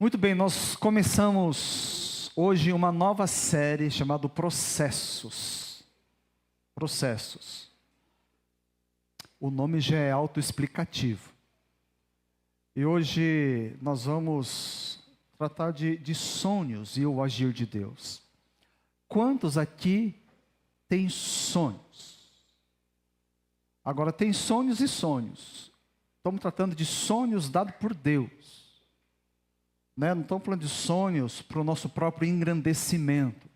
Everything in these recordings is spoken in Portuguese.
Muito bem, nós começamos hoje uma nova série chamada Processos. Processos. O nome já é autoexplicativo. E hoje nós vamos tratar de sonhos e o agir de Deus. Quantos aqui têm sonhos? Agora, tem sonhos e sonhos. Estamos tratando de sonhos dados por Deus. Não estamos falando de sonhos para o nosso próprio engrandecimento,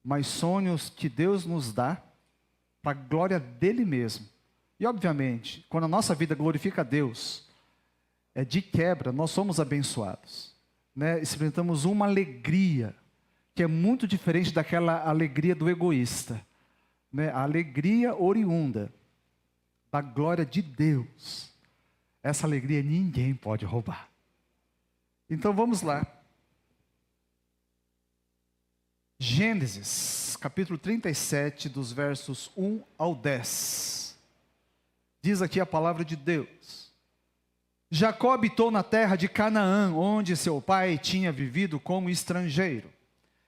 mas sonhos que Deus nos dá para a glória dEle mesmo. E obviamente, quando a nossa vida glorifica a Deus, de quebra, nós somos abençoados. Experimentamos uma alegria que é muito diferente daquela alegria do egoísta. A alegria oriunda da glória de Deus. Essa alegria ninguém pode roubar. Então vamos lá. Gênesis, capítulo 37, dos versos 1 ao 10. Diz aqui a palavra de Deus. Jacó habitou na terra de Canaã, onde seu pai tinha vivido como estrangeiro.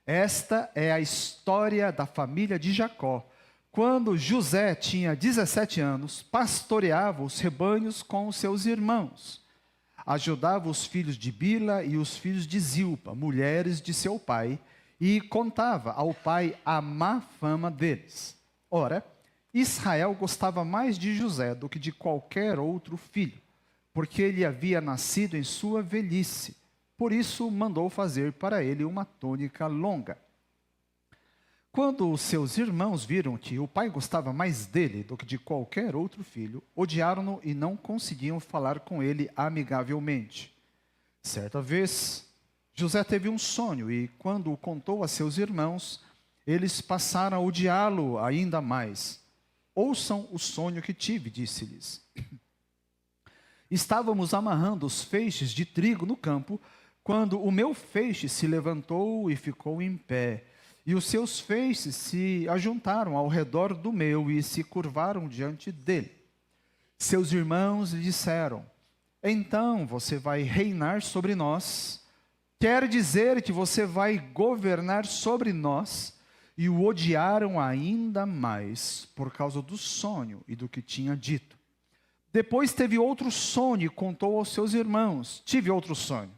Esta é a história da família de Jacó. Quando José tinha 17 anos, pastoreava os rebanhos com os seus irmãos. Ajudava os filhos de Bila e os filhos de Zilpa, mulheres de seu pai, e contava ao pai a má fama deles. Ora, Israel gostava mais de José do que de qualquer outro filho, porque ele havia nascido em sua velhice. Por isso mandou fazer para ele uma túnica longa. Quando os seus irmãos viram que o pai gostava mais dele do que de qualquer outro filho, odiaram-no e não conseguiam falar com ele amigavelmente. Certa vez, José teve um sonho e, quando o contou a seus irmãos, eles passaram a odiá-lo ainda mais. Ouçam o sonho que tive, disse-lhes. Estávamos amarrando os feixes de trigo no campo, quando o meu feixe se levantou e ficou em pé. E os seus feixes se ajuntaram ao redor do meu e se curvaram diante dele. Seus irmãos lhe disseram: então você vai reinar sobre nós? Quer dizer que você vai governar sobre nós? E o odiaram ainda mais por causa do sonho e do que tinha dito. Depois teve outro sonho e contou aos seus irmãos: tive outro sonho.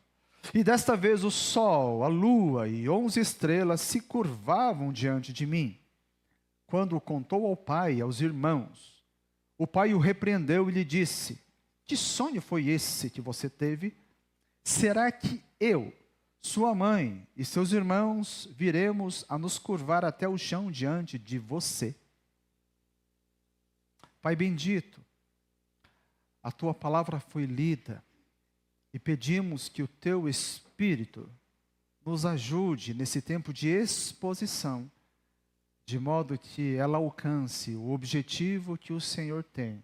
E desta vez o sol, a lua e 11 estrelas se curvavam diante de mim. Quando o contou ao pai e aos irmãos, o pai o repreendeu e lhe disse: que sonho foi esse que você teve? Será que eu, sua mãe e seus irmãos viremos a nos curvar até o chão diante de você? Pai bendito, a tua palavra foi lida. E pedimos que o teu Espírito nos ajude nesse tempo de exposição, de modo que ela alcance o objetivo que o Senhor tem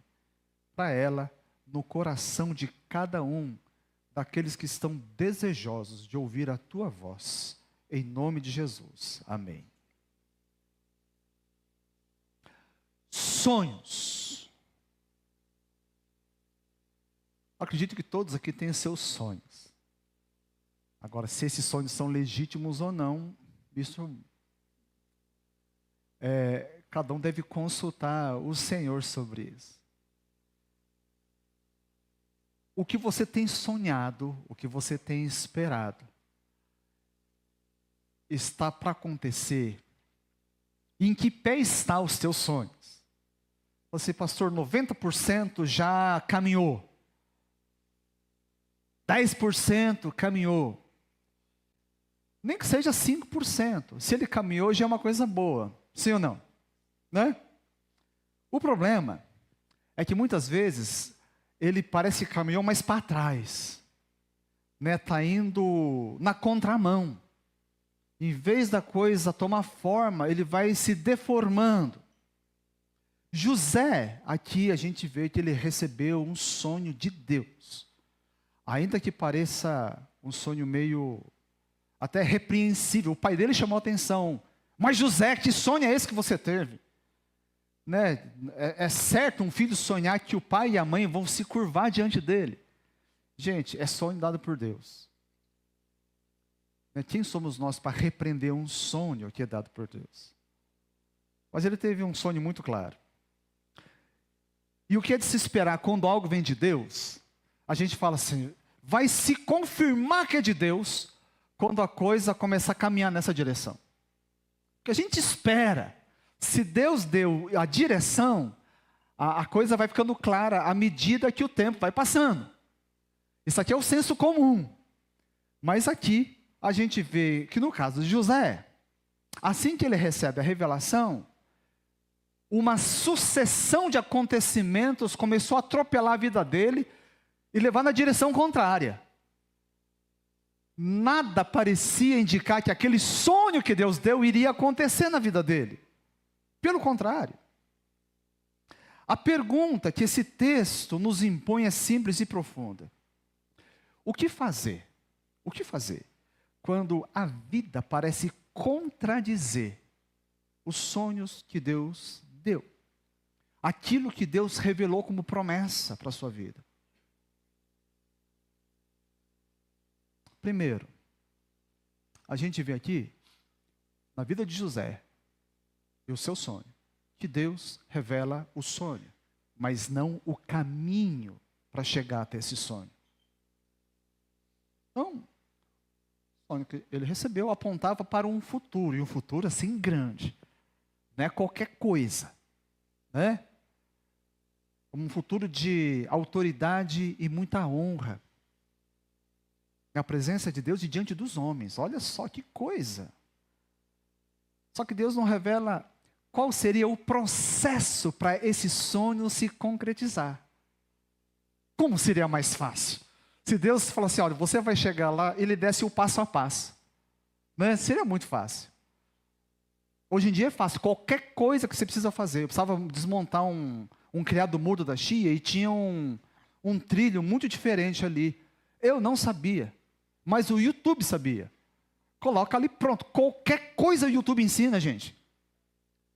para ela no coração de cada um daqueles que estão desejosos de ouvir a tua voz. Em nome de Jesus. Amém. Sonhos. Acredito que todos aqui têm seus sonhos. Agora, se esses sonhos são legítimos ou não, isso cada um deve consultar o Senhor sobre isso. O que você tem sonhado, o que você tem esperado, está para acontecer. Em que pé estão os teus sonhos? Você, pastor, 90% já caminhou. 10% caminhou. Nem que seja 5%. Se ele caminhou, já é uma coisa boa. Sim ou não? Né? O problema é que muitas vezes ele parece que caminhou mais para trás. Está indo na contramão. Em vez da coisa tomar forma, ele vai se deformando. José, aqui a gente vê que ele recebeu um sonho de Deus. Ainda que pareça um sonho meio até repreensível, o pai dele chamou a atenção. Mas José, que sonho é esse que você teve? É certo um filho sonhar que o pai e a mãe vão se curvar diante dele. Gente, é sonho dado por Deus. Quem somos nós para repreender um sonho que é dado por Deus? Mas ele teve um sonho muito claro. E o que é de se esperar quando algo vem de Deus? A gente fala assim, vai se confirmar que é de Deus quando a coisa começar a caminhar nessa direção. O que a gente espera, se Deus deu a direção, a coisa vai ficando clara à medida que o tempo vai passando. Isso aqui é o senso comum. Mas aqui a gente vê que no caso de José, assim que ele recebe a revelação, uma sucessão de acontecimentos começou a atropelar a vida dele e levar na direção contrária. Nada parecia indicar que aquele sonho que Deus deu iria acontecer na vida dele. Pelo contrário. A pergunta que esse texto nos impõe é simples e profunda. O que fazer? O que fazer quando a vida parece contradizer os sonhos que Deus deu? Aquilo que Deus revelou como promessa para a sua vida. Primeiro, a gente vê aqui, na vida de José, e o seu sonho, que Deus revela o sonho, mas não o caminho para chegar até esse sonho. Então, o sonho que ele recebeu apontava para um futuro, e um futuro assim grande. Não é qualquer coisa, né? Um futuro de autoridade e muita honra. A presença de Deus e diante dos homens. Olha só que coisa. Só que Deus não revela qual seria o processo para esse sonho se concretizar. Como seria mais fácil? Se Deus falasse, olha, você vai chegar lá, ele desse o passo a passo. Né? Seria muito fácil. Hoje em dia é fácil. Qualquer coisa que você precisa fazer. Eu precisava desmontar um criado mudo da Chia e tinha um trilho muito diferente ali. Eu não sabia. Mas o YouTube sabia. Coloca ali, pronto. Qualquer coisa o YouTube ensina, gente.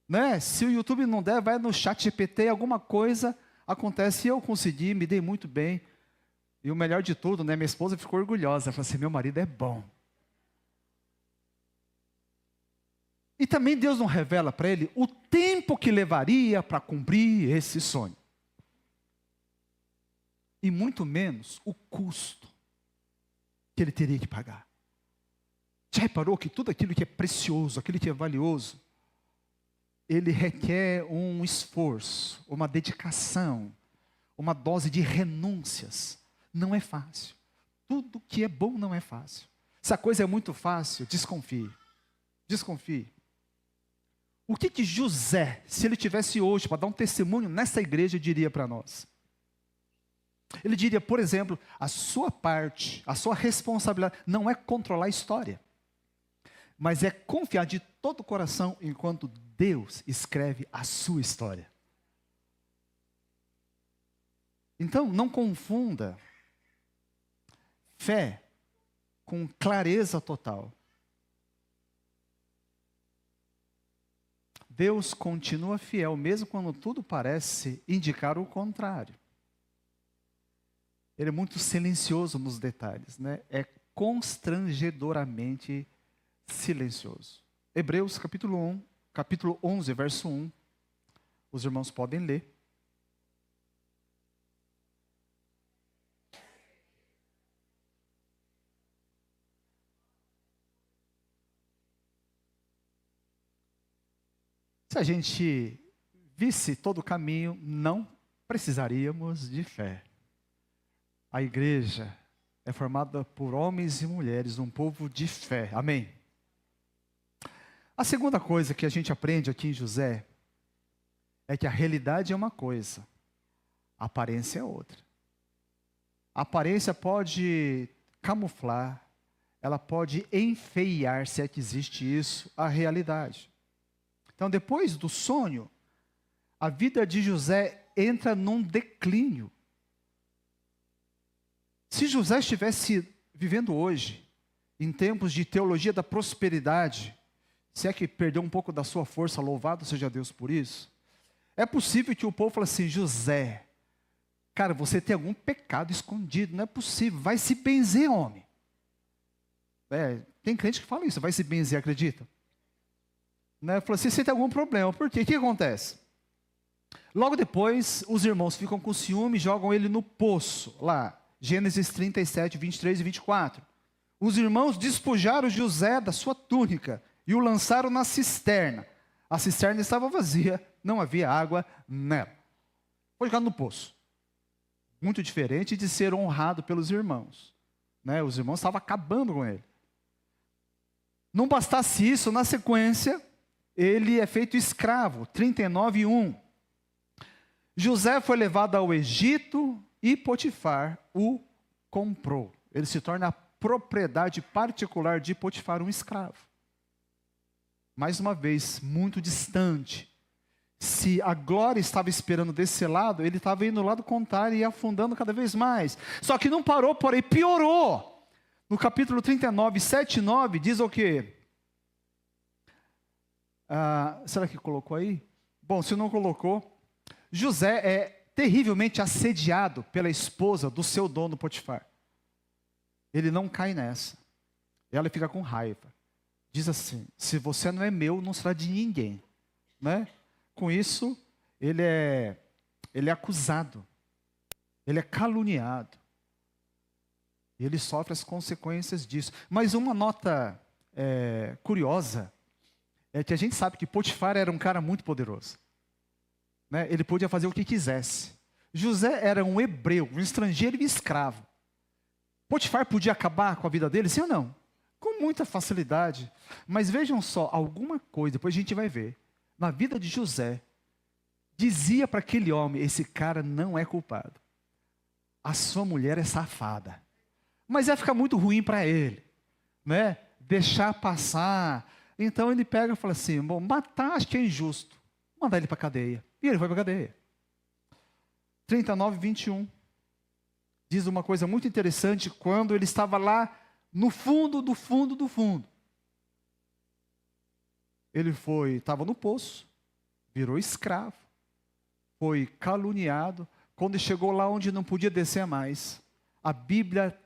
Né? Se o YouTube não der, vai no chat GPT, alguma coisa acontece. E eu consegui, me dei muito bem. E o melhor de tudo, né? Minha esposa ficou orgulhosa. Ela falou assim, meu marido é bom. E também Deus não revela para ele o tempo que levaria para cumprir esse sonho. E muito menos o custo que ele teria que pagar. Já reparou que tudo aquilo que é precioso, aquilo que é valioso, ele requer um esforço, uma dedicação, uma dose de renúncias. Não é fácil. Tudo que é bom não é fácil. Se a coisa é muito fácil, desconfie. Desconfie. O que José, se ele tivesse hoje para dar um testemunho nessa igreja, diria para nós? Ele diria, por exemplo, a sua parte, a sua responsabilidade não é controlar a história, mas é confiar de todo o coração enquanto Deus escreve a sua história. Então, não confunda fé com clareza total. Deus continua fiel, mesmo quando tudo parece indicar o contrário. Ele é muito silencioso nos detalhes, né? É constrangedoramente silencioso. Hebreus capítulo 11, verso 1. Os irmãos podem ler. Se a gente visse todo o caminho, não precisaríamos de fé. A igreja é formada por homens e mulheres, um povo de fé. Amém? A segunda coisa que a gente aprende aqui em José é que a realidade é uma coisa, a aparência é outra. A aparência pode camuflar, ela pode enfeiar, se é que existe isso, a realidade. Então, depois do sonho, a vida de José entra num declínio. Se José estivesse vivendo hoje, em tempos de teologia da prosperidade, se é que perdeu um pouco da sua força, louvado seja Deus por isso, é possível que o povo fale assim, José, cara, você tem algum pecado escondido, não é possível, vai se benzer, homem. Tem crente que fala isso, vai se benzer, acredita? Né? Falou assim, você tem algum problema, por quê? O que acontece? Logo depois, os irmãos ficam com ciúme e jogam ele no poço, lá, Gênesis 37, 23 e 24. Os irmãos despojaram José da sua túnica e o lançaram na cisterna. A cisterna estava vazia, não havia água nela. Foi jogado no poço. Muito diferente de ser honrado pelos irmãos. Né? Os irmãos estavam acabando com ele. Não bastasse isso, na sequência, ele é feito escravo, 39:1. José foi levado ao Egito e Potifar o comprou. Ele se torna a propriedade particular de Potifar, um escravo. Mais uma vez, muito distante. Se a glória estava esperando desse lado, ele estava indo do lado contrário e afundando cada vez mais. Só que não parou, porém piorou. No capítulo 39, 7 e 9, diz o quê? Será que colocou aí? Bom, se não colocou, José é terrivelmente assediado pela esposa do seu dono Potifar. Ele não cai nessa. Ela fica com raiva. Diz assim, se você não é meu, não será de ninguém. Né? Com isso, ele é acusado. Ele é caluniado. E ele sofre as consequências disso. Mas uma nota curiosa é que a gente sabe que Potifar era um cara muito poderoso. Né? Ele podia fazer o que quisesse. José era um hebreu, um estrangeiro e escravo. Potifar podia acabar com a vida dele, sim ou não? Com muita facilidade. Mas vejam só, alguma coisa, depois a gente vai ver. Na vida de José, dizia para aquele homem, esse cara não é culpado. A sua mulher é safada. Mas ia ficar muito ruim para ele. Né? Deixar passar. Então ele pega e fala assim, bom, matar acho que é injusto. Mandar ele para a cadeia. E ele foi para a cadeia. 39:21. Diz uma coisa muito interessante, quando ele estava lá no fundo do fundo do fundo. Ele estava no poço, virou escravo, foi caluniado. Quando chegou lá onde não podia descer mais, a Bíblia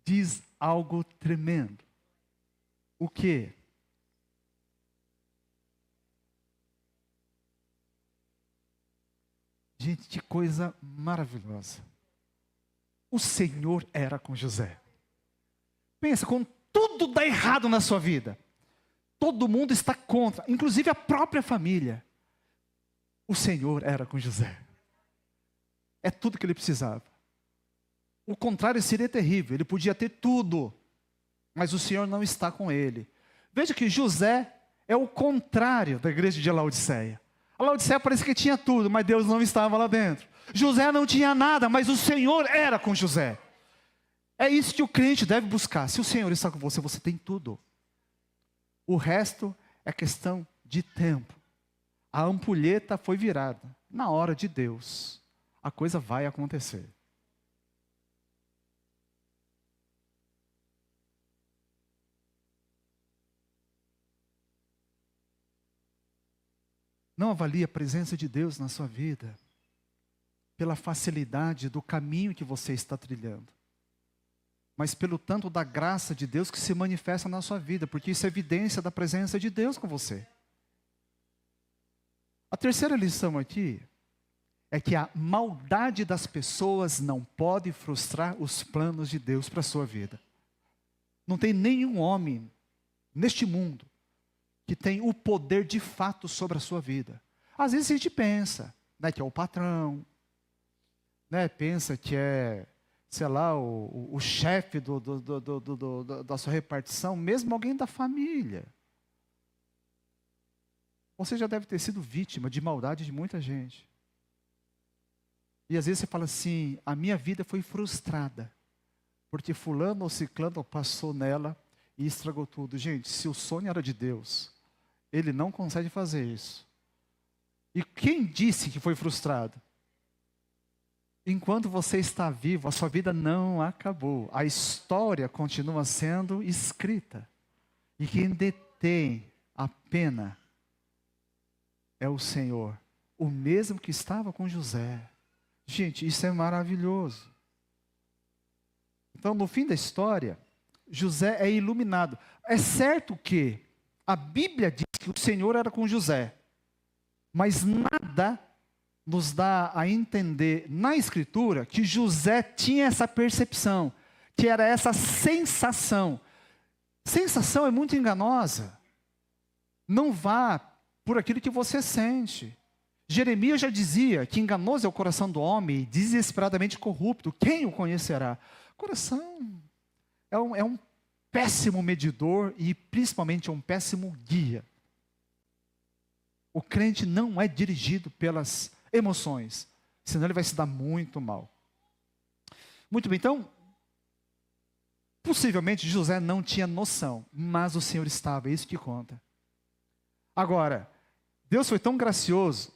diz algo tremendo. O quê? Gente, que coisa maravilhosa. O Senhor era com José. Pensa, quando tudo dá errado na sua vida, todo mundo está contra, inclusive a própria família. O Senhor era com José. É tudo que ele precisava. O contrário seria terrível, ele podia ter tudo, mas o Senhor não está com ele. Veja que José é o contrário da igreja de Laodiceia. A Laodiceia parece que tinha tudo, mas Deus não estava lá dentro. José não tinha nada, mas o Senhor era com José. É isso que o crente deve buscar. Se o Senhor está com você, você tem tudo. O resto é questão de tempo. A ampulheta foi virada. Na hora de Deus, a coisa vai acontecer. Não avalie a presença de Deus na sua vida pela facilidade do caminho que você está trilhando, mas pelo tanto da graça de Deus que se manifesta na sua vida, porque isso é evidência da presença de Deus com você. A terceira lição aqui é que a maldade das pessoas não pode frustrar os planos de Deus para a sua vida. Não tem nenhum homem neste mundo que tem o poder de fato sobre a sua vida. Às vezes a gente pensa, né, que é o patrão, né, pensa que é, sei lá, o chefe da sua repartição, mesmo alguém da família. Você já deve ter sido vítima de maldade de muita gente. E às vezes você fala assim, a minha vida foi frustrada, porque fulano ou ciclano passou nela e estragou tudo. Gente, se o sonho era de Deus, ele não consegue fazer isso. E quem disse que foi frustrado? Enquanto você está vivo, a sua vida não acabou. A história continua sendo escrita. E quem detém a pena é o Senhor. O mesmo que estava com José. Gente, isso é maravilhoso. Então, no fim da história, José é iluminado. É certo que a Bíblia diz que o Senhor era com José, mas nada nos dá a entender na Escritura que José tinha essa percepção, que era essa sensação. Sensação é muito enganosa. Não vá por aquilo que você sente. Jeremias já dizia que enganoso é o coração do homem, desesperadamente corrupto. Quem o conhecerá? O coração é um péssimo medidor e principalmente é um péssimo guia. O crente não é dirigido pelas emoções, senão ele vai se dar muito mal. Muito bem, então, possivelmente José não tinha noção, mas o Senhor estava, é isso que conta. Agora, Deus foi tão gracioso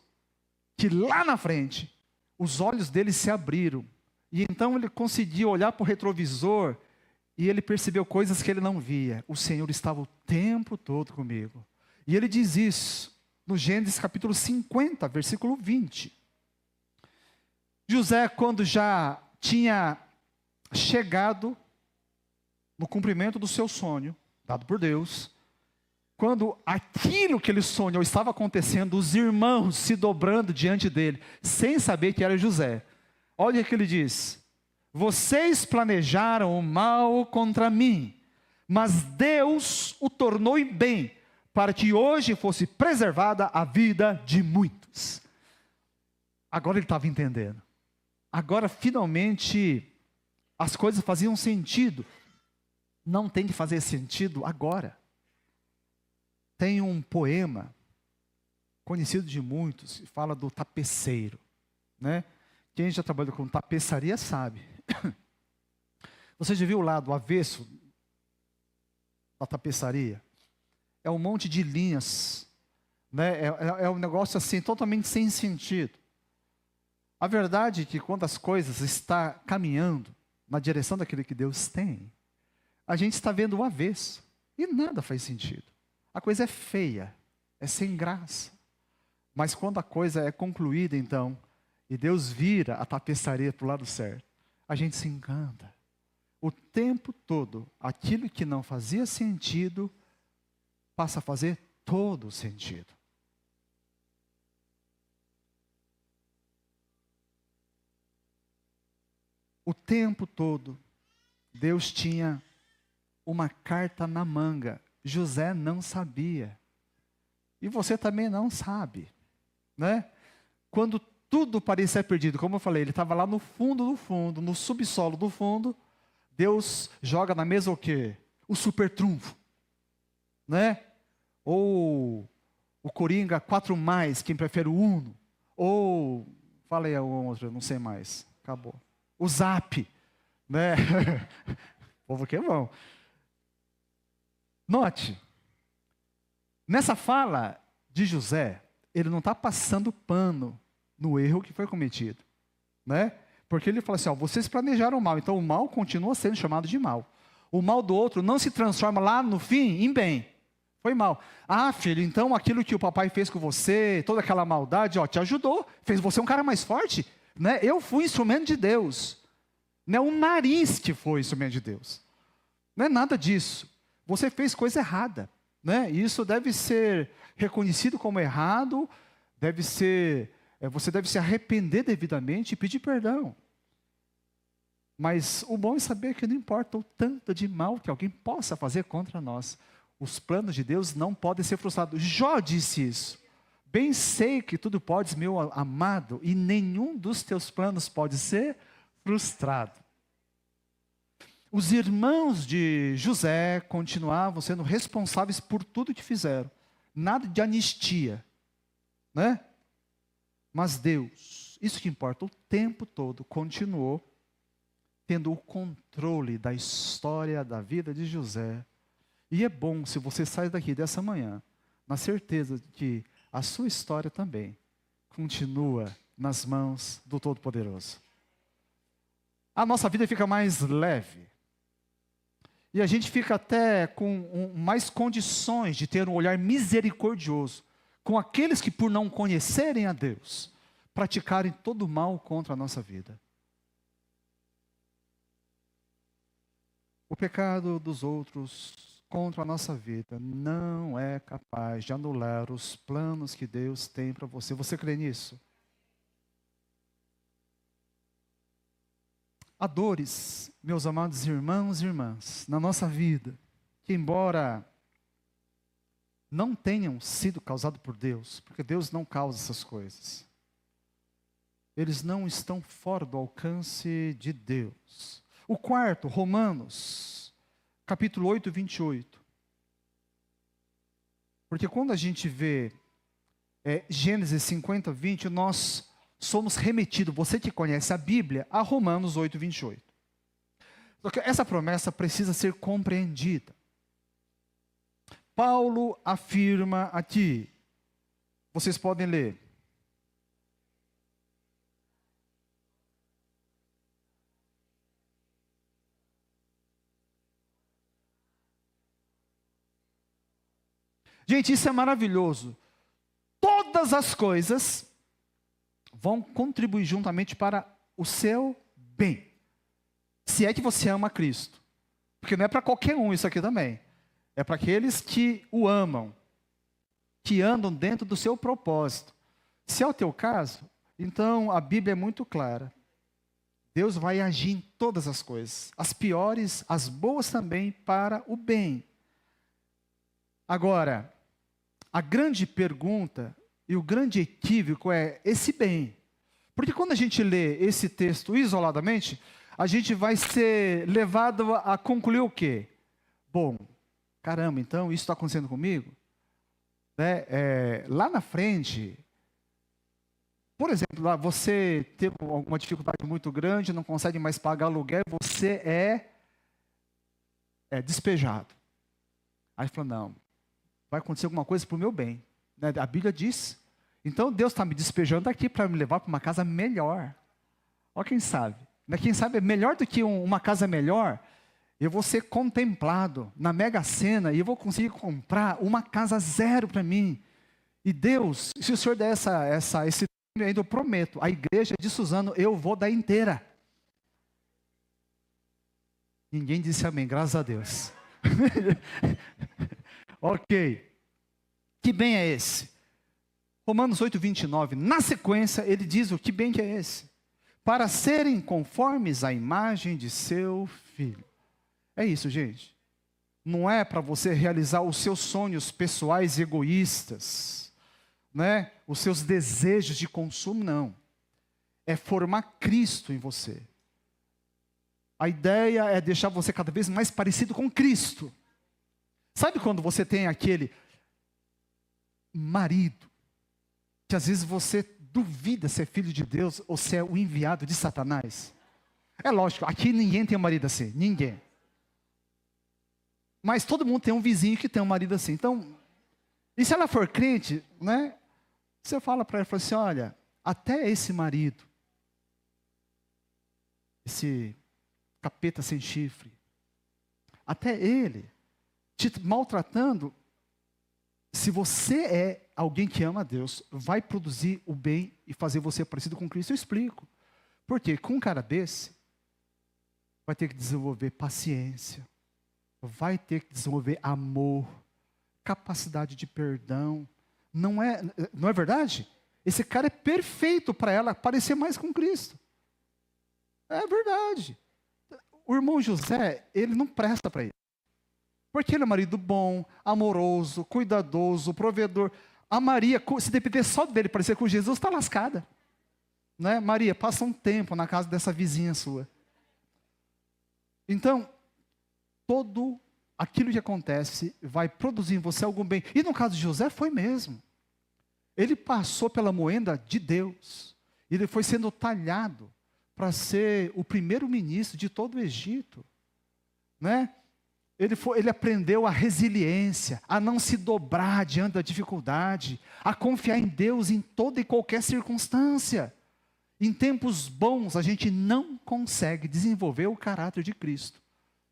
que lá na frente, os olhos dele se abriram, e então ele conseguiu olhar para o retrovisor, e ele percebeu coisas que ele não via. O Senhor estava o tempo todo comigo. E ele diz isso no Gênesis capítulo 50, versículo 20. José, quando já tinha chegado no cumprimento do seu sonho, dado por Deus, quando aquilo que ele sonhou estava acontecendo, os irmãos se dobrando diante dele, sem saber que era José. Olha o que ele diz: vocês planejaram o mal contra mim, mas Deus o tornou em bem, para que hoje fosse preservada a vida de muitos. Agora ele estava entendendo. Agora finalmente as coisas faziam sentido. Não tem que fazer sentido agora. Tem um poema conhecido de muitos, que fala do tapeceiro, né? Quem já trabalhou com tapeçaria sabe. Você já viu o lado avesso da tapeçaria? É um monte de linhas, né? É um negócio assim, totalmente sem sentido. A verdade é que quando as coisas estão caminhando na direção daquilo que Deus tem, a gente está vendo o avesso, e nada faz sentido. A coisa é feia, é sem graça. Mas quando a coisa é concluída, então, e Deus vira a tapeçaria para o lado certo, a gente se encanta. O tempo todo, aquilo que não fazia sentido, passa a fazer todo sentido. O tempo todo, Deus tinha uma carta na manga. José não sabia. E você também não sabe, né? Quando tudo parecia perdido, como eu falei, ele estava lá no fundo do fundo, no subsolo do fundo, Deus joga na mesa o quê? O super trunfo, né? Ou o Coringa 4+, quem prefere o Uno. Ou, falei a outra, não sei mais, acabou. O Zap, né? O povo que é bom. Note, nessa fala de José, ele não está passando pano no erro que foi cometido, né? Porque ele fala assim, ó, vocês planejaram o mal, então o mal continua sendo chamado de mal. O mal do outro não se transforma lá no fim em bem. Foi mal. Ah, filho, então aquilo que o papai fez com você, toda aquela maldade, ó, te ajudou, fez você um cara mais forte, né? Eu fui instrumento de Deus. Não é o nariz que foi instrumento de Deus. Não é nada disso. Você fez coisa errada, né? E isso deve ser reconhecido como errado, você deve se arrepender devidamente e pedir perdão. Mas o bom é saber que não importa o tanto de mal que alguém possa fazer contra nós, os planos de Deus não podem ser frustrados. Jó disse isso. Bem sei que tudo podes, meu amado, e nenhum dos teus planos pode ser frustrado. Os irmãos de José continuavam sendo responsáveis por tudo que fizeram. Nada de anistia, né? Mas Deus, isso que importa, o tempo todo continuou tendo o controle da história da vida de José. E é bom se você sai daqui dessa manhã, na certeza de que a sua história também continua nas mãos do Todo-Poderoso. A nossa vida fica mais leve. E a gente fica até com mais condições de ter um olhar misericordioso com aqueles que, por não conhecerem a Deus, praticarem todo o mal contra a nossa vida. O pecado dos outros contra a nossa vida não é capaz de anular os planos que Deus tem para você. Você crê nisso? Há dores, meus amados irmãos e irmãs, na nossa vida, que embora não tenham sido causados por Deus, porque Deus não causa essas coisas, eles não estão fora do alcance de Deus. O quarto, Romanos, capítulo 8, 28. Porque quando a gente vê Gênesis 50, 20, nós somos remetidos, você que conhece a Bíblia, a Romanos 8, 28. Essa promessa precisa ser compreendida. Paulo afirma aqui, vocês podem ler. Gente, isso é maravilhoso. Todas as coisas vão contribuir juntamente para o seu bem. Se é que você ama Cristo. Porque não é para qualquer um isso aqui também. É para aqueles que o amam, que andam dentro do seu propósito. Se é o teu caso, então a Bíblia é muito clara. Deus vai agir em todas as coisas, as piores, as boas também, para o bem. Agora, a grande pergunta e o grande equívoco é esse bem. Porque quando a gente lê esse texto isoladamente, a gente vai ser levado a concluir o quê? Bom, caramba, então isso está acontecendo comigo? Lá na frente, por exemplo, lá você teve alguma dificuldade muito grande, não consegue mais pagar aluguel, você é despejado. Aí falou, não, vai acontecer alguma coisa para o meu bem. A Bíblia diz. Então Deus está me despejando aqui para me levar para uma casa melhor. Olha quem sabe. Quem sabe é melhor do que uma casa melhor, eu vou ser contemplado na Mega Sena e eu vou conseguir comprar uma casa zero para mim. E Deus, se o Senhor der esse prêmio ainda, eu prometo, a igreja de Suzano eu vou dar inteira. Ninguém disse amém, graças a Deus. Ok. Que bem é esse? Romanos 8, 29. Na sequência, ele diz o que bem que é esse? Para serem conformes à imagem de seu filho. É isso, gente. Não é para você realizar os seus sonhos pessoais egoístas, né? Os seus desejos de consumo, não. É formar Cristo em você. A ideia é deixar você cada vez mais parecido com Cristo. Sabe quando você tem aquele marido, que às vezes você duvida se é filho de Deus ou se é o enviado de Satanás? É lógico, aqui ninguém tem um marido assim, ninguém. Mas todo mundo tem um vizinho que tem um marido assim. Então, e se ela for crente, né? Você fala para ela, fala assim, olha, até esse marido, esse capeta sem chifre, até ele, te maltratando, se você é alguém que ama a Deus, vai produzir o bem e fazer você parecido com Cristo. Eu explico. Porque com um cara desse, vai ter que desenvolver paciência, vai ter que desenvolver amor, capacidade de perdão. Não é verdade? Esse cara é perfeito para ela parecer mais com Cristo. É verdade. O irmão José, ele não presta para ele. Porque ele é um marido bom, amoroso, cuidadoso, provedor. A Maria, se depender só dele parecer com Jesus, está lascada. Né? Maria, passa um tempo na casa dessa vizinha sua. Então, todo aquilo que acontece vai produzir em você algum bem. E no caso de José foi mesmo. Ele passou pela moenda de Deus. Ele foi sendo talhado para ser o primeiro-ministro de todo o Egito. Né? Ele aprendeu a resiliência, a não se dobrar diante da dificuldade, a confiar em Deus em toda e qualquer circunstância. Em tempos bons, a gente não consegue desenvolver o caráter de Cristo.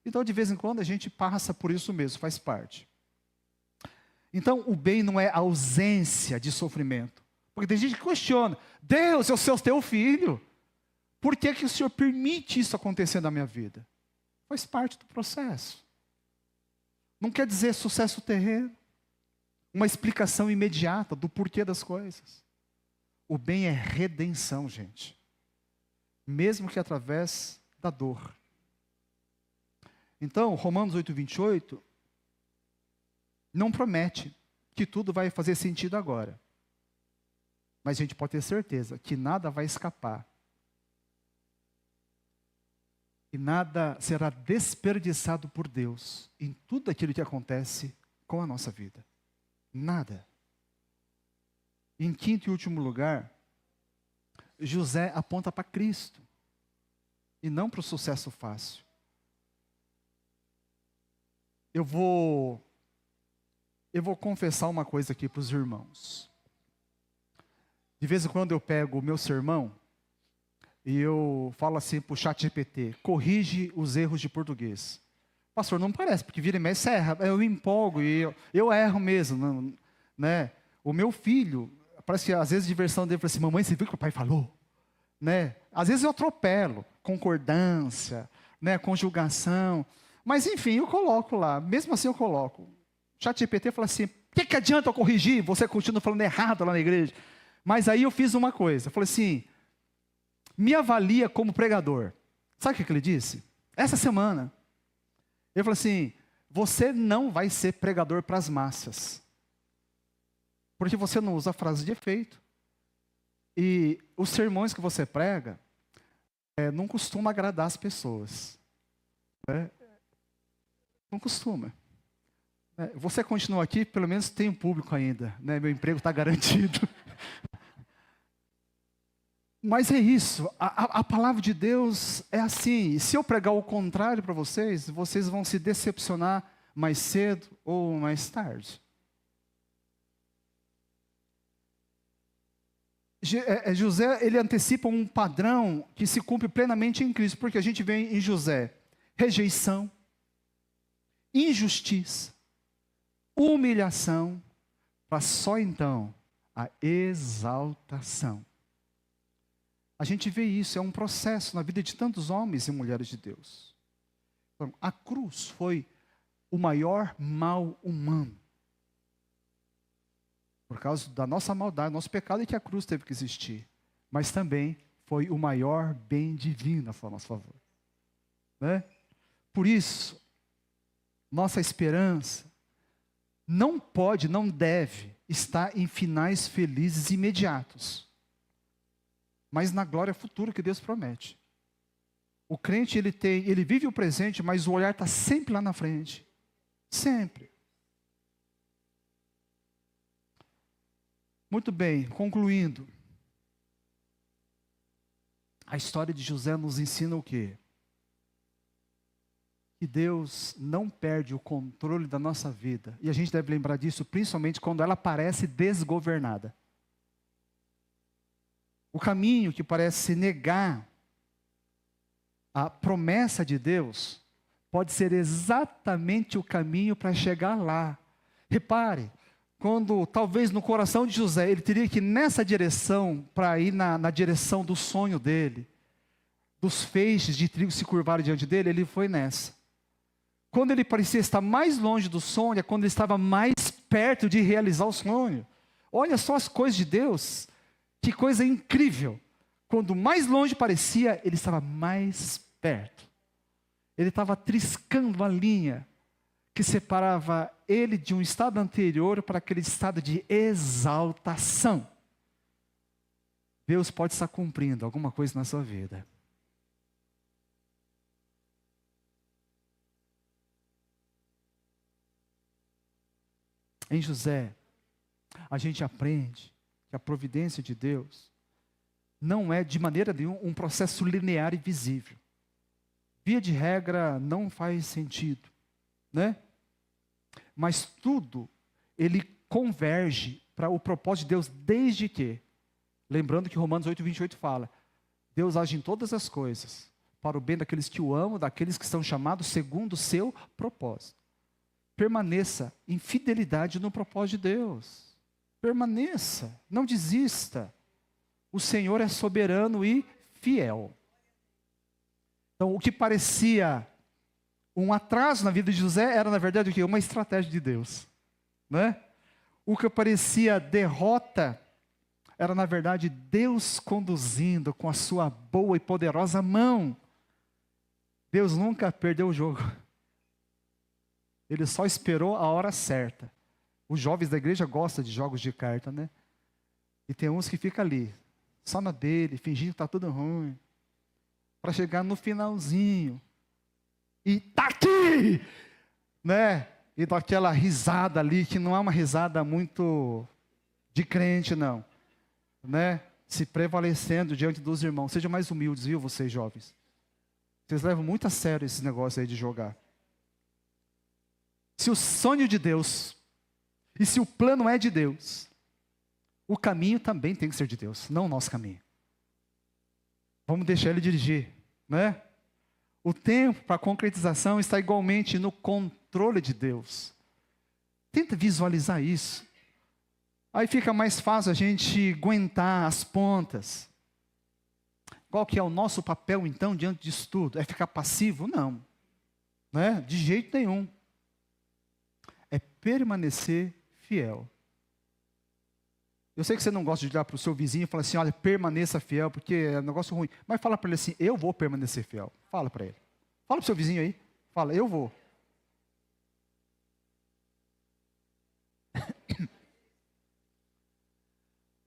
Então, de vez em quando, a gente passa por isso mesmo, faz parte. Então, o bem não é ausência de sofrimento. Porque tem gente que questiona, Deus, eu sou teu filho. Por que o Senhor permite isso acontecer na minha vida? Faz parte do processo. Não quer dizer sucesso terreno, uma explicação imediata do porquê das coisas. O bem é redenção, gente. Mesmo que através da dor. Então, Romanos 8:28 não promete que tudo vai fazer sentido agora. Mas a gente pode ter certeza que nada vai escapar. E nada será desperdiçado por Deus em tudo aquilo que acontece com a nossa vida. Nada. Em quinto e último lugar, José aponta para Cristo. E não para o sucesso fácil. Eu vou confessar uma coisa aqui para os irmãos. De vez em quando eu pego o meu sermão e eu falo assim para o ChatGPT, corrige os erros de português. Pastor, não parece, porque vira e mexe, você erra. Eu me empolgo e eu erro mesmo. Né? O meu filho, parece que às vezes a diversão dele fala assim, mamãe, você viu o que o pai falou? Né? Às vezes eu atropelo, concordância, né? Conjugação. Mas enfim, eu coloco lá, mesmo assim eu coloco. O ChatGPT fala assim, o que adianta eu corrigir? Você continua falando errado lá na igreja. Mas aí eu fiz uma coisa, eu falei assim, me avalia como pregador. Sabe o que ele disse? Essa semana, ele falou assim, você não vai ser pregador para as massas. Porque você não usa frase de efeito. E os sermões que você prega, não costuma agradar as pessoas. Né? Não costuma. Você continua aqui, pelo menos tem um público ainda. Né? Meu emprego está garantido. Mas é isso, a palavra de Deus é assim. E se eu pregar o contrário para vocês, vocês vão se decepcionar mais cedo ou mais tarde. José, ele antecipa um padrão que se cumpre plenamente em Cristo, porque a gente vê em José rejeição, injustiça, humilhação, para só então a exaltação. A gente vê isso, é um processo na vida de tantos homens e mulheres de Deus. Então, a cruz foi o maior mal humano. Por causa da nossa maldade, nosso pecado, é que a cruz teve que existir. Mas também foi o maior bem divino a nosso favor. Né? Por isso, nossa esperança não pode, não deve estar em finais felizes imediatos. Mas na glória futura que Deus promete. O crente, ele vive o presente, mas o olhar está sempre lá na frente. Sempre. Muito bem, concluindo. A história de José nos ensina o quê? Que Deus não perde o controle da nossa vida. E a gente deve lembrar disso, principalmente quando ela parece desgovernada. O caminho que parece negar a promessa de Deus, pode ser exatamente o caminho para chegar lá. Repare, quando talvez no coração de José, ele teria que ir nessa direção, para ir na direção do sonho dele, dos feixes de trigo se curvaram diante dele, ele foi nessa. Quando ele parecia estar mais longe do sonho, é quando ele estava mais perto de realizar o sonho. Olha só as coisas de Deus. Que coisa incrível. Quando mais longe parecia, ele estava mais perto. Ele estava triscando a linha que separava ele de um estado anterior para aquele estado de exaltação. Deus pode estar cumprindo alguma coisa na sua vida. Em José, a gente aprende que a providência de Deus não é de maneira nenhuma um processo linear e visível. Via de regra não faz sentido, né? Mas tudo, ele converge para o propósito de Deus desde que, lembrando que Romanos 8:28 fala, Deus age em todas as coisas, para o bem daqueles que o amam, daqueles que são chamados segundo o seu propósito. Permaneça em fidelidade no propósito de Deus. Permaneça, não desista. O Senhor é soberano e fiel. Então, o que parecia Um atraso na vida de José era, na verdade, o quê? Uma estratégia de Deus, né? O que parecia derrota era, na verdade, Deus conduzindo com a sua boa e poderosa mão. Deus nunca perdeu o jogo. Ele só esperou a hora certa. Os jovens da igreja gostam de jogos de carta, né? E tem uns que ficam ali, só na dele, fingindo que está tudo ruim. Para chegar no finalzinho. E tá aqui! Né? E dá aquela risada ali, que não é uma risada muito de crente, não. Né? Se prevalecendo diante dos irmãos. Sejam mais humildes, viu, vocês jovens? Vocês levam muito a sério esse negócio aí de jogar. Se o sonho de Deus, e se o plano é de Deus, o caminho também tem que ser de Deus, não o nosso caminho. Vamos deixar Ele dirigir, né? O tempo para a concretização está igualmente no controle de Deus. Tenta visualizar isso. Aí fica mais fácil a gente aguentar as pontas. Qual que é o nosso papel, então, diante disso tudo? É ficar passivo? Não. Né? De jeito nenhum. É permanecer fiel. Eu sei que você não gosta de olhar para o seu vizinho e falar assim, olha, permaneça fiel, porque é um negócio ruim. Mas fala para ele assim, eu vou permanecer fiel. Fala para ele. Fala para o seu vizinho aí. Fala, eu vou.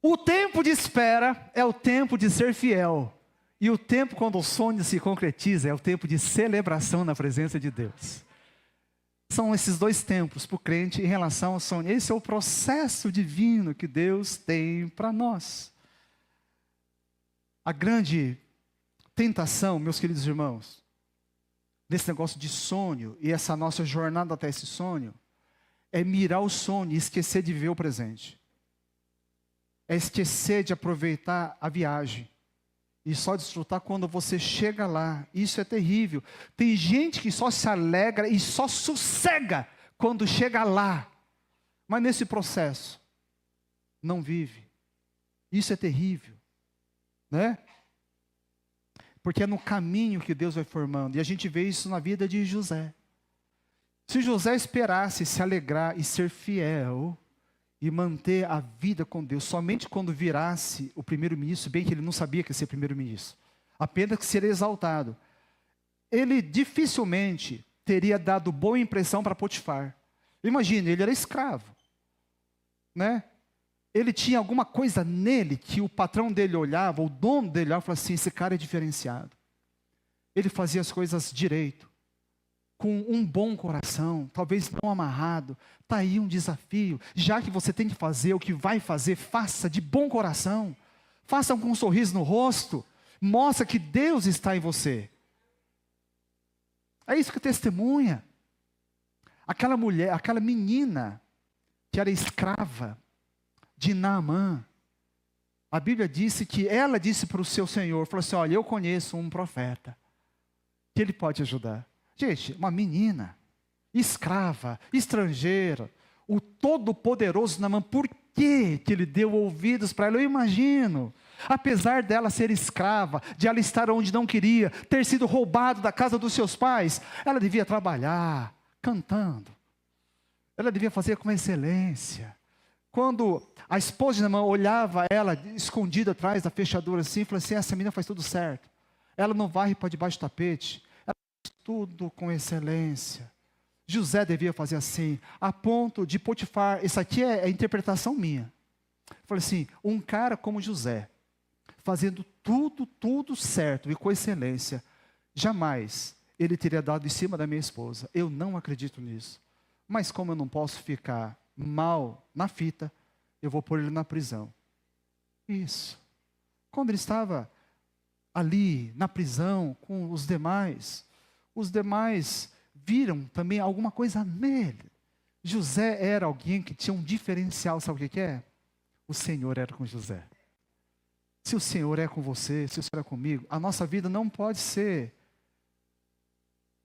O tempo de espera é o tempo de ser fiel. E o tempo quando o sonho se concretiza é o tempo de celebração na presença de Deus. São esses dois tempos para o crente em relação ao sonho. Esse é o processo divino que Deus tem para nós. A grande tentação, meus queridos irmãos, desse negócio de sonho e essa nossa jornada até esse sonho, é mirar o sonho e esquecer de viver o presente. É esquecer de aproveitar a viagem. E só desfrutar quando você chega lá. Isso é terrível. Tem gente que só se alegra e só sossega quando chega lá. Mas nesse processo, não vive. Isso é terrível. Né? Porque é no caminho que Deus vai formando. E a gente vê isso na vida de José. Se José esperasse se alegrar e ser fiel e manter a vida com Deus, somente quando virasse o primeiro-ministro, bem que ele não sabia que ia ser primeiro-ministro, apenas que seria exaltado, ele dificilmente teria dado boa impressão para Potifar. Imagine, ele era escravo, né? Ele tinha alguma coisa nele que o patrão dele olhava, o dono dele olhava e falava assim, esse cara é diferenciado. Ele fazia as coisas direito, com um bom coração, talvez não amarrado. Está aí um desafio. Já que você tem que fazer o que vai fazer, faça de bom coração. Faça com um sorriso no rosto. Mostra que Deus está em você. É isso que testemunha. Aquela mulher, aquela menina que era escrava de Naamã. A Bíblia disse que ela disse para o seu Senhor, falou assim, olha, eu conheço um profeta, que ele pode ajudar. Gente, uma menina, escrava, estrangeira, o todo-poderoso Naamã, por que ele deu ouvidos para ela? Eu imagino, apesar dela ser escrava, de ela estar onde não queria, ter sido roubado da casa dos seus pais, ela devia trabalhar, cantando, ela devia fazer com excelência. Quando a esposa de Naamã olhava ela, escondida atrás da fechadura assim, falou assim, essa menina faz tudo certo, ela não varre para debaixo do tapete, tudo com excelência. José devia fazer assim, a ponto de Potifar, isso aqui é a interpretação minha. Falei assim, um cara como José, fazendo tudo certo e com excelência, jamais ele teria dado em cima da minha esposa. Eu não acredito nisso. Mas como eu não posso ficar mal na fita, eu vou pôr ele na prisão. Isso. Quando ele estava ali na prisão com os demais viram também alguma coisa nele. José era alguém que tinha um diferencial, sabe o que é? O Senhor era com José. Se o Senhor é com você, se o Senhor é comigo, a nossa vida não pode ser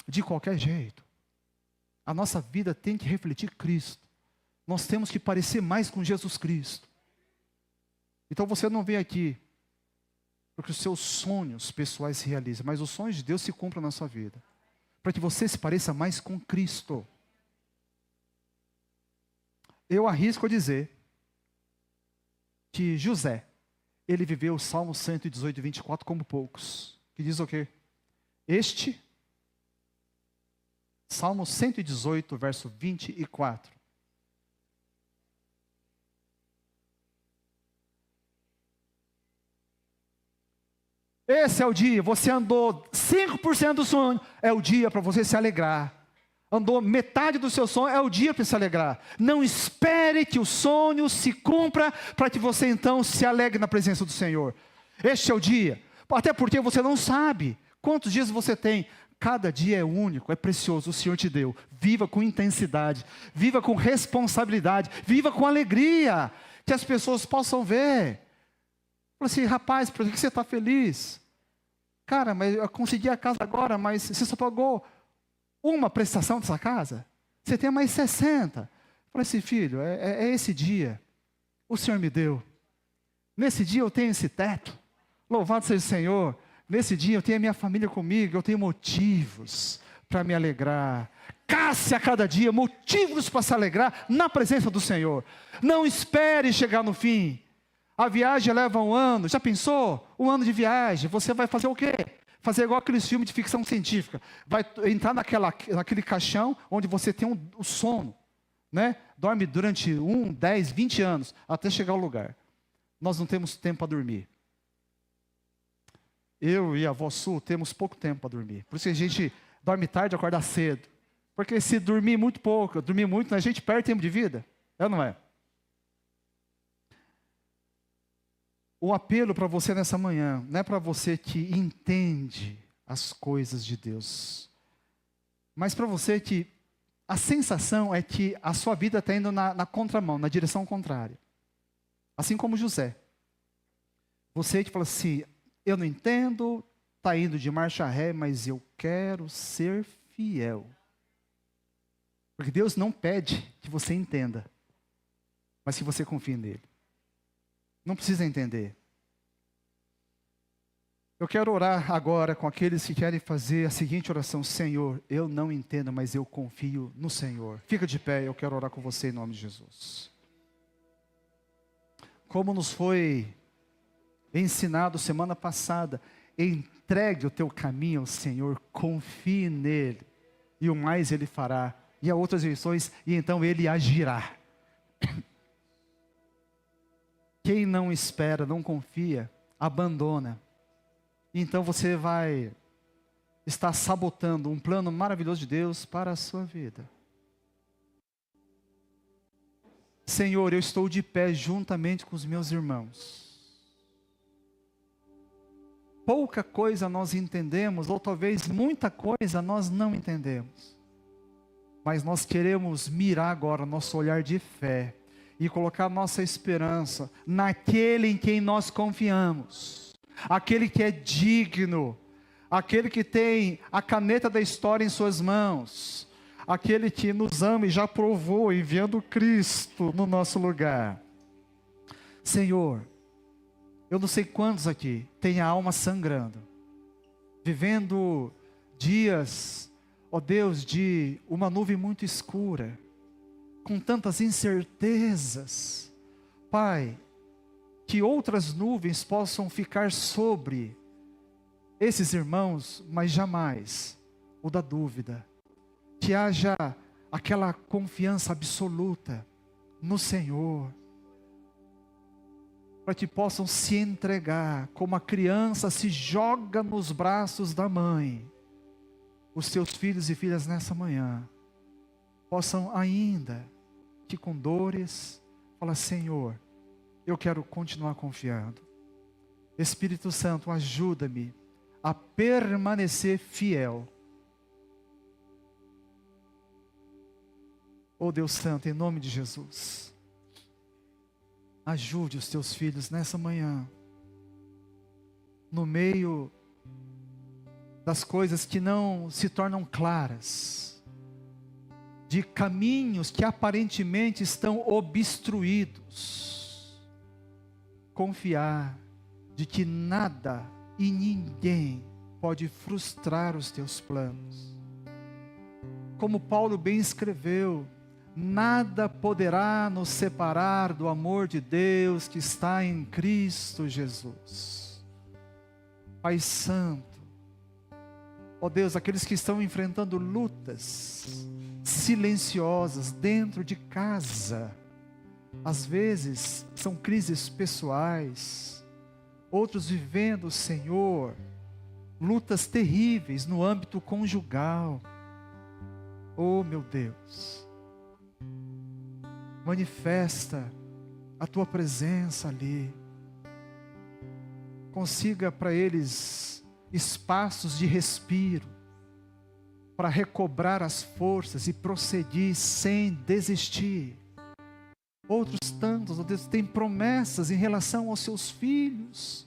de qualquer jeito. A nossa vida tem que refletir Cristo. Nós temos que parecer mais com Jesus Cristo. Então você não vem aqui porque os seus sonhos pessoais se realizam, mas os sonhos de Deus se cumprem na sua vida. para que você se pareça mais com Cristo. Eu arrisco a dizer que José, ele viveu o Salmo 118, 24 como poucos. Que diz o quê? Salmo 118, verso 24. Esse é o dia, você andou 5% do sonho, é o dia para você se alegrar. Andou metade do seu sonho, é o dia para se alegrar. Não espere que o sonho se cumpra, para que você então se alegre na presença do Senhor. Este é o dia, até porque você não sabe quantos dias você tem. Cada dia é único, é precioso, o Senhor te deu. Viva com intensidade, viva com responsabilidade, viva com alegria, que as pessoas possam ver. Fala assim, rapaz, por que você está feliz? Cara, mas eu consegui a casa agora, mas você só pagou uma prestação dessa casa? Você tem mais 60. Fala assim, filho, é esse dia. O Senhor me deu. Nesse dia eu tenho esse teto. Louvado seja o Senhor. Nesse dia eu tenho a minha família comigo, eu tenho motivos para me alegrar. Casse a cada dia motivos para se alegrar na presença do Senhor. Não espere chegar no fim. A viagem leva 1 ano, já pensou? 1 ano de viagem, você vai fazer o quê? Fazer igual aqueles filmes de ficção científica. Vai entrar naquele caixão onde você tem o sono, né? Dorme durante 1, 10, 20 anos, até chegar ao lugar. Nós não temos tempo para dormir. Eu e a avó Sul temos pouco tempo para dormir. Por isso que a gente dorme tarde e acorda cedo. Porque se dormir muito pouco, dormir muito, a gente perde tempo de vida. É ou não é? O apelo para você nessa manhã, não é para você que entende as coisas de Deus, mas para você que a sensação é que a sua vida está indo na contramão, na direção contrária. Assim como José. Você que fala assim, eu não entendo, está indo de marcha ré, mas eu quero ser fiel. Porque Deus não pede que você entenda, mas que você confie nele. Não precisa entender. Eu quero orar agora com aqueles que querem fazer a seguinte oração. Senhor, eu não entendo, mas eu confio no Senhor. Fica de pé, eu quero orar com você em nome de Jesus. Como nos foi ensinado semana passada, entregue o teu caminho ao Senhor, confie nele, e o mais ele fará. E há outras versões, e então ele agirá. Quem não espera, não confia, abandona. Então você vai estar sabotando um plano maravilhoso de Deus para a sua vida. Senhor, eu estou de pé juntamente com os meus irmãos. Pouca coisa nós entendemos, ou talvez muita coisa nós não entendemos. Mas nós queremos mirar agora nosso olhar de fé e colocar nossa esperança naquele em quem nós confiamos, aquele que é digno, aquele que tem a caneta da história em suas mãos, aquele que nos ama e já provou enviando Cristo no nosso lugar. Senhor, eu não sei quantos aqui têm a alma sangrando, vivendo dias, ó Deus, de uma nuvem muito escura, com tantas incertezas. Pai, que outras nuvens possam ficar sobre esses irmãos, mas jamais o da dúvida. Que haja aquela confiança absoluta no Senhor, para que possam se entregar, como a criança se joga nos braços da mãe. Os seus filhos e filhas nessa manhã possam ainda que com dores, falar, Senhor, eu quero continuar confiando. Espírito Santo, ajuda-me a permanecer fiel. Oh Deus Santo, em nome de Jesus, ajude os teus filhos nessa manhã, no meio das coisas que não se tornam claras, de caminhos que aparentemente estão obstruídos, confiar de que nada e ninguém pode frustrar os teus planos. como Paulo bem escreveu, nada poderá nos separar do amor de Deus que está em Cristo Jesus. Pai Santo, ó Deus, aqueles que estão enfrentando lutas silenciosas dentro de casa, às vezes são crises pessoais, outros vivendo, Senhor, lutas terríveis no âmbito conjugal. Oh meu Deus, manifesta a Tua presença ali, consiga para eles espaços de respiro, para recobrar as forças e prosseguir sem desistir. Outros tantos, ó Deus, têm promessas em relação aos seus filhos,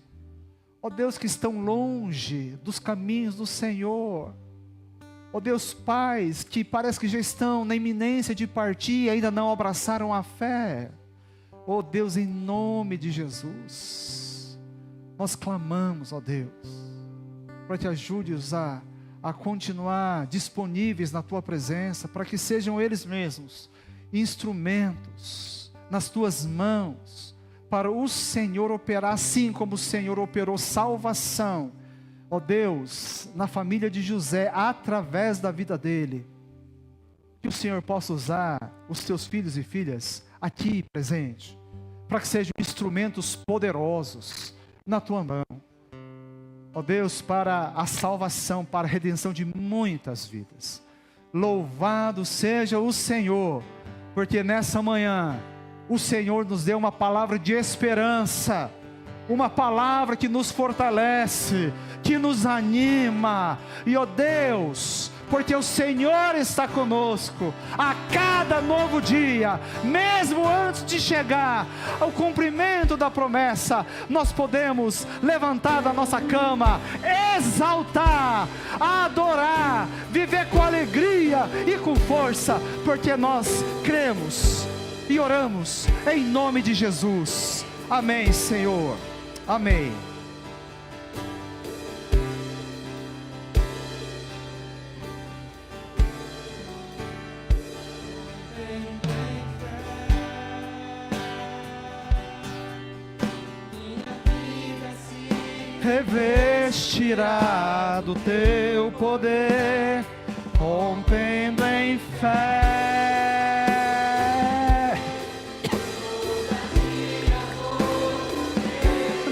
ó Deus, que estão longe dos caminhos do Senhor, ó Deus, pais que parece que já estão na iminência de partir e ainda não abraçaram a fé. Ó Deus, em nome de Jesus, nós clamamos, ó Deus, para que ajude-os a continuar disponíveis na Tua presença, para que sejam eles mesmos instrumentos nas Tuas mãos, para o Senhor operar, assim como o Senhor operou salvação, ó Deus, na família de José, através da vida dele. Que o Senhor possa usar os Teus filhos e filhas aqui presente, para que sejam instrumentos poderosos na Tua mão, ó Deus, para a salvação, para a redenção de muitas vidas. Louvado seja o Senhor, porque nessa manhã o Senhor nos deu uma palavra de esperança, uma palavra que nos fortalece, que nos anima. E ó Deus, porque o Senhor está conosco a cada novo dia, mesmo antes de chegar ao cumprimento da promessa, nós podemos levantar da nossa cama, exaltar, adorar, viver com alegria e com força, porque nós cremos e oramos em nome de Jesus. Amém, Senhor. Amém. Revestirá do Teu poder, rompendo em fé.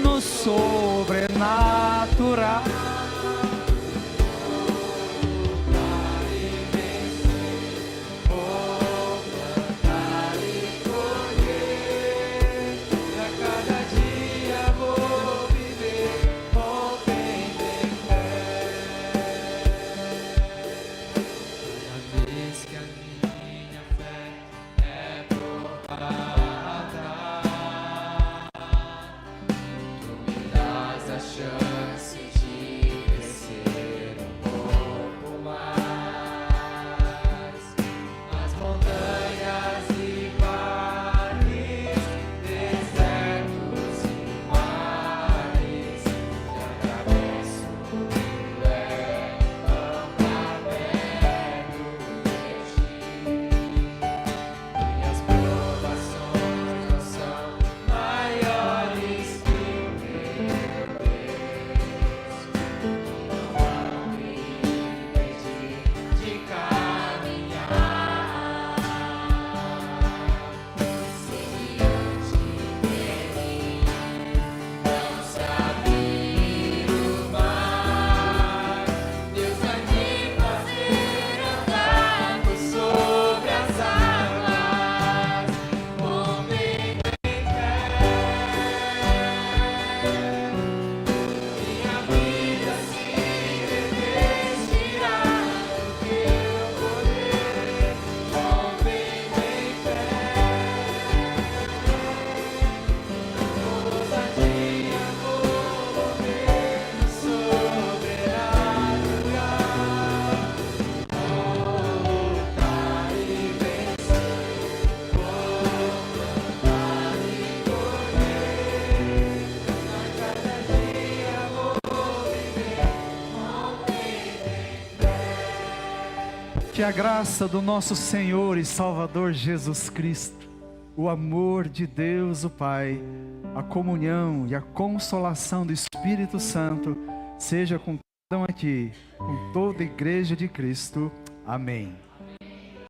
No sobrenatural. Que a graça do nosso Senhor e Salvador Jesus Cristo, o amor de Deus o Pai, a comunhão e a consolação do Espírito Santo seja com cada um aqui, com toda a igreja de Cristo. Amém.